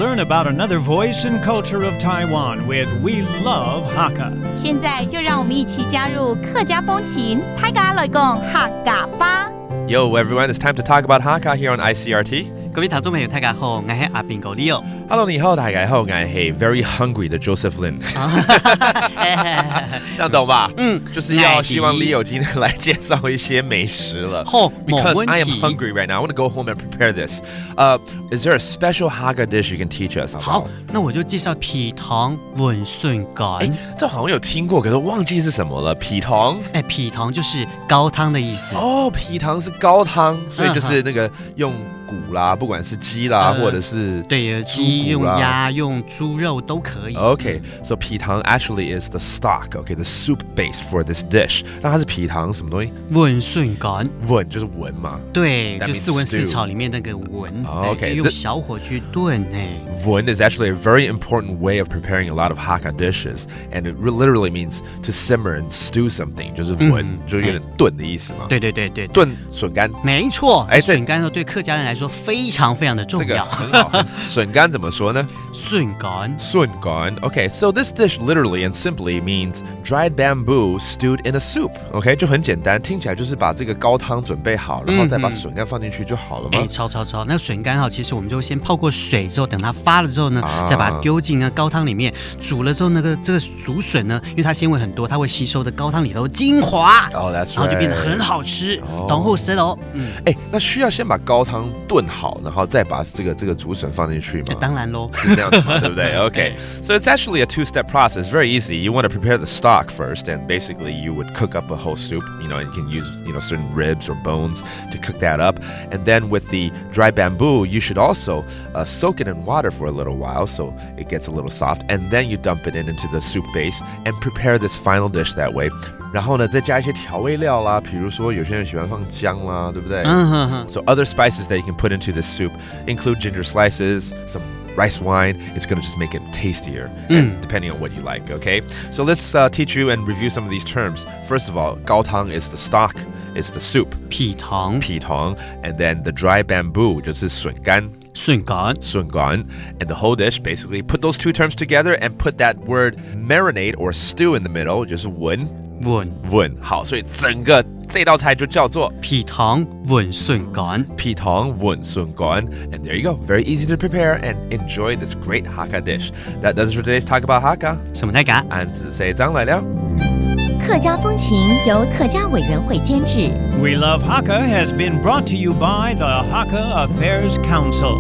learn about another voice and culture of Taiwan with We Love Hakka. 现在就让我们一起加入客家风情，大家来讲客家吧。Yo, everyone, it's time to talk about Hakka here on Icrt. 各位聽眾朋友，大家好，我係阿邊個 Leo。Hello， 你好，大家好，我係 very hungry 的 Joseph Lin。這樣懂吧？就是要希望 Leo 今天來介紹一些美食了。Because I am hungry right now. I want to go home and prepare this. Is there a special Hakka dish you can teach us? 好，那我就介紹皮糖雲筍乾。這好像有聽過，可是忘記是什麼了。皮糖？皮糖就是高湯的意思。哦，皮糖是高湯，所以就是那個用骨啦，不管是雞啦，或者是對雞用鴨用豬肉都可以。Okay, so 皮糖 actually is the stock, okay, the soup base for this dish. 那它是皮糖什麼東西？雲筍乾。雲就是文嘛。對，就四文四炒裡面那個文。Okay, 用小火去燉。文 is actually a very important way of preparing a lot of Hakka dishes, and it literally means to simmer and stew something. 就是文，就是有點燉的意思嘛。對，燉筍乾。沒錯，筍乾呢對客家人來說非常非常的重要。這個很好。筍乾怎麼說呢？筍乾。筍乾。Okay, so this dish literally and simply means dried bamboo stewed in a soup. Okay, 就很簡單，聽起來就是把這個高湯準備好，然後再把筍乾放進去就好了嗎？超。那筍乾其實我們就先泡過水之後，等它發了之後呢，再把它丟進高湯裡面煮了之後，這個竹筍呢，因為它纖維很多，它會吸收的高湯裡頭精華。Oh, that's right. 然後就變得很好吃。然後食咯。那需要先把高湯燉好，然後再把這個竹筍放進去嗎？當然咯。是這樣子嘛，對不對？Okay, so it's actually a two-step process. Very easy. You want to prepare the stock first, and basically you would cook up a whole soup. You can use certain ribs or bones to cook that up. And then with the dry bamboo, you should also soak it in water for a little while so it gets a little soft. And then you dump it into the soup base and prepare this final dish that way. 然後呢，再加一些調味料啦，比如說有些人喜歡放薑啦，對不對？So other spices that you can put into this soup include ginger slices, some rice wine. It's going to just make it tastier, and depending on what you like, okay? So let's teach you and review some of these terms. First of all, 高湯 is the stock, is the soup. 皮糖 And then the dry bamboo 就是筍乾 筍乾 And the whole dish, basically, put those two terms together and put that word marinate or stew in the middle, 就是文。好，所以整個這道菜就叫做皮糖雲筍乾。And there you go. Very easy to prepare and enjoy this great Hakka dish. That does it for today's Talk About Hakka. 什麼大家？安子謝張來了。客家風情由客家委員會監製。We Love Hakka has been brought to you by the Hakka Affairs Council.